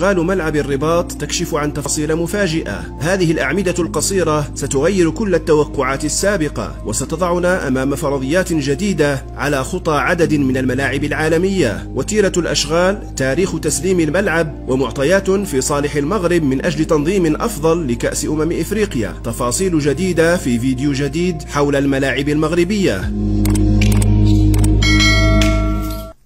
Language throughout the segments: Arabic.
أشغال ملعب الرباط تكشف عن تفاصيل مفاجئة. هذه الأعمدة القصيرة ستغير كل التوقعات السابقة، وستضعنا أمام فرضيات جديدة على خطى عدد من الملاعب العالمية. وتيرة الأشغال تاريخ تسليم الملعب ومعطيات في صالح المغرب من أجل تنظيم أفضل لكأس إفريقيا. تفاصيل جديدة في فيديو جديد حول الملاعب المغربية.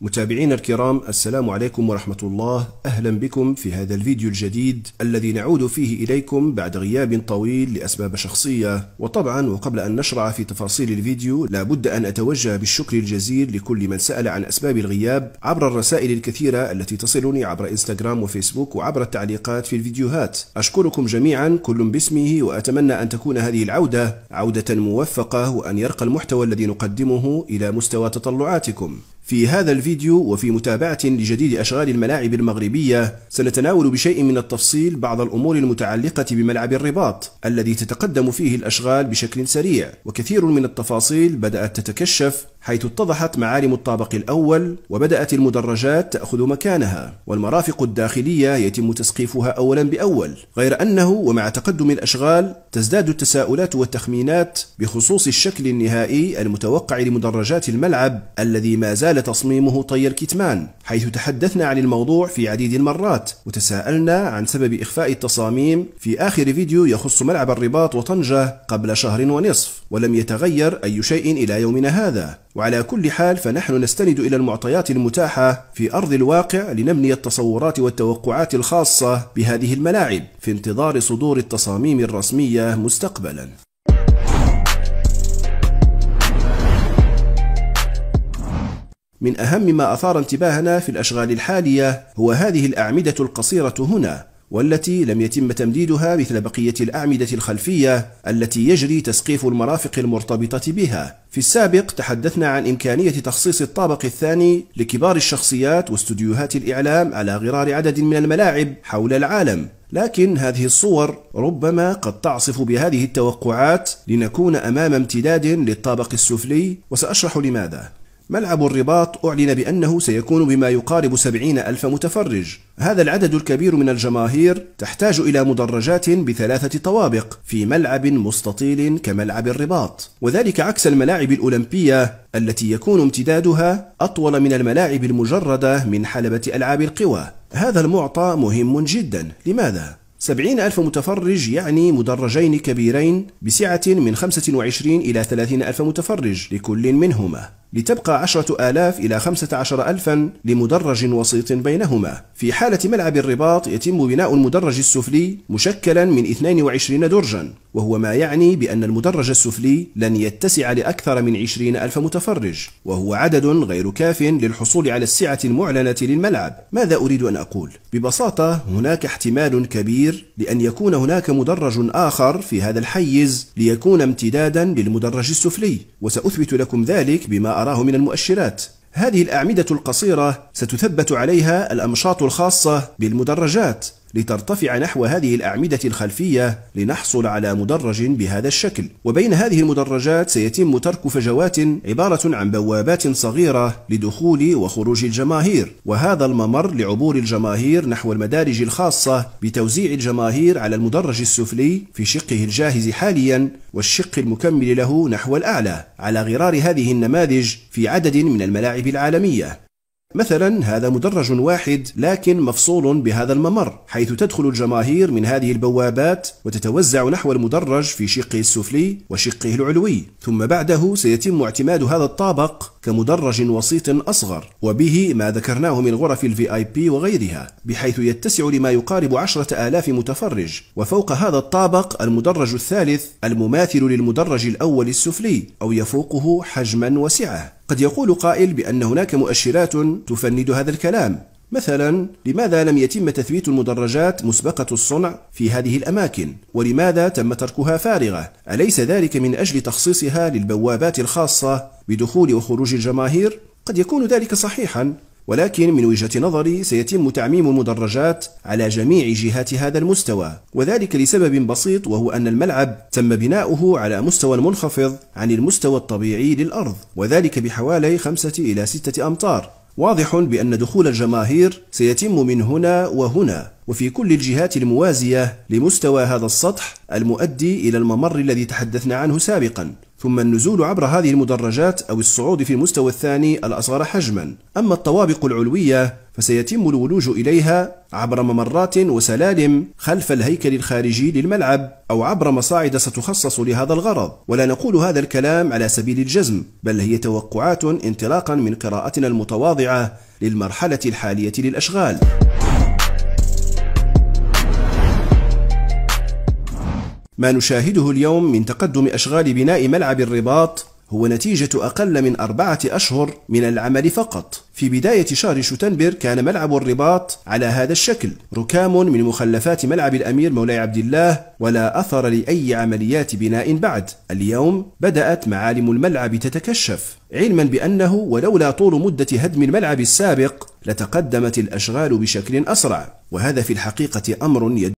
متابعينا الكرام، السلام عليكم ورحمة الله. أهلا بكم في هذا الفيديو الجديد الذي نعود فيه إليكم بعد غياب طويل لأسباب شخصية. وطبعا وقبل أن نشرع في تفاصيل الفيديو لابد أن أتوجه بالشكر الجزيل لكل من سأل عن أسباب الغياب عبر الرسائل الكثيرة التي تصلني عبر إنستغرام وفيسبوك وعبر التعليقات في الفيديوهات. أشكركم جميعا كل باسمه، وأتمنى أن تكون هذه العودة عودة موفقة، وأن يرقى المحتوى الذي نقدمه إلى مستوى تطلعاتكم. في هذا الفيديو وفي متابعة لجديد أشغال الملاعب المغربية سنتناول بشيء من التفصيل بعض الأمور المتعلقة بملعب الرباط الذي تتقدم فيه الأشغال بشكل سريع، وكثير من التفاصيل بدأت تتكشف حيث اتضحت معالم الطابق الأول، وبدأت المدرجات تأخذ مكانها، والمرافق الداخلية يتم تسقيفها أولا بأول. غير أنه ومع تقدم الأشغال تزداد التساؤلات والتخمينات بخصوص الشكل النهائي المتوقع لمدرجات الملعب الذي ما زال تصميمه طي الكتمان، حيث تحدثنا عن الموضوع في عديد المرات وتساءلنا عن سبب إخفاء التصاميم في آخر فيديو يخص ملعب الرباط وطنجة قبل شهر ونصف، ولم يتغير أي شيء إلى يومنا هذا. وعلى كل حال فنحن نستند إلى المعطيات المتاحة في أرض الواقع لنبني التصورات والتوقعات الخاصة بهذه الملاعب في انتظار صدور التصاميم الرسمية مستقبلا. من أهم ما أثار انتباهنا في الأشغال الحالية هو هذه الأعمدة القصيرة هنا، والتي لم يتم تمديدها مثل بقية الأعمدة الخلفية التي يجري تسقيف المرافق المرتبطة بها. في السابق تحدثنا عن إمكانية تخصيص الطابق الثاني لكبار الشخصيات واستوديوهات الإعلام على غرار عدد من الملاعب حول العالم، لكن هذه الصور ربما قد تعصف بهذه التوقعات لنكون أمام امتداد للطابق السفلي، وسأشرح لماذا. ملعب الرباط أعلن بأنه سيكون بما يقارب 70,000 متفرج. هذا العدد الكبير من الجماهير تحتاج إلى مدرجات ب3 طوابق في ملعب مستطيل كملعب الرباط، وذلك عكس الملاعب الأولمبية التي يكون امتدادها أطول من الملاعب المجردة من حلبة ألعاب القوى. هذا المعطى مهم جدا. لماذا؟ 70,000 متفرج يعني مدرجين كبيرين بسعة من 25 إلى 30,000 متفرج لكل منهما، لتبقى 10,000 إلى 15,000 لمدرج وسيط بينهما. في حالة ملعب الرباط يتم بناء المدرج السفلي مشكلا من 22 درجا، وهو ما يعني بأن المدرج السفلي لن يتسع لأكثر من 20,000 متفرج، وهو عدد غير كاف للحصول على السعة المعلنة للملعب. ماذا أريد أن أقول؟ ببساطة هناك احتمال كبير لأن يكون هناك مدرج آخر في هذا الحيز ليكون امتدادا للمدرج السفلي، وسأثبت لكم ذلك بما أراه من المؤشرات. هذه الأعمدة القصيرة ستثبت عليها الأمشاط الخاصة بالمدرجات لترتفع نحو هذه الأعمدة الخلفية لنحصل على مدرج بهذا الشكل، وبين هذه المدرجات سيتم ترك فجوات عبارة عن بوابات صغيرة لدخول وخروج الجماهير، وهذا الممر لعبور الجماهير نحو المدارج الخاصة بتوزيع الجماهير على المدرج السفلي في شقه الجاهز حاليا والشق المكمل له نحو الأعلى على غرار هذه النماذج في عدد من الملاعب العالمية. مثلا هذا مدرج واحد لكن مفصول بهذا الممر، حيث تدخل الجماهير من هذه البوابات وتتوزع نحو المدرج في شقه السفلي وشقه العلوي، ثم بعده سيتم اعتماد هذا الطابق كمدرج وسيط أصغر، وبه ما ذكرناه من غرف الVIP وغيرها، بحيث يتسع لما يقارب 10,000 متفرج. وفوق هذا الطابق المدرج الثالث المماثل للمدرج الأول السفلي أو يفوقه حجما وسعة. قد يقول قائل بأن هناك مؤشرات تفند هذا الكلام، مثلا لماذا لم يتم تثبيت المدرجات مسبقة الصنع في هذه الأماكن؟ ولماذا تم تركها فارغة؟ أليس ذلك من أجل تخصيصها للبوابات الخاصة بدخول وخروج الجماهير؟ قد يكون ذلك صحيحا، ولكن من وجهة نظري سيتم تعميم المدرجات على جميع جهات هذا المستوى، وذلك لسبب بسيط، وهو أن الملعب تم بناؤه على مستوى منخفض عن المستوى الطبيعي للأرض، وذلك بحوالي 5 إلى 6 أمتار، واضح بأن دخول الجماهير سيتم من هنا وهنا وفي كل الجهات الموازية لمستوى هذا السطح المؤدي إلى الممر الذي تحدثنا عنه سابقا، ثم النزول عبر هذه المدرجات أو الصعود في المستوى الثاني الأصغر حجما. أما الطوابق العلوية فسيتم الولوج إليها عبر ممرات وسلالم خلف الهيكل الخارجي للملعب أو عبر مصاعد ستخصص لهذا الغرض، ولا نقول هذا الكلام على سبيل الجزم، بل هي توقعات انطلاقا من قراءتنا المتواضعة للمرحلة الحالية للأشغال. ما نشاهده اليوم من تقدم أشغال بناء ملعب الرباط هو نتيجة أقل من 4 أشهر من العمل فقط. في بداية شهر شتنبر كان ملعب الرباط على هذا الشكل، ركام من مخلفات ملعب الأمير مولاي عبد الله، ولا أثر لأي عمليات بناء بعد. اليوم بدأت معالم الملعب تتكشف، علما بأنه ولولا طول مدة هدم الملعب السابق لتقدمت الأشغال بشكل أسرع، وهذا في الحقيقة أمر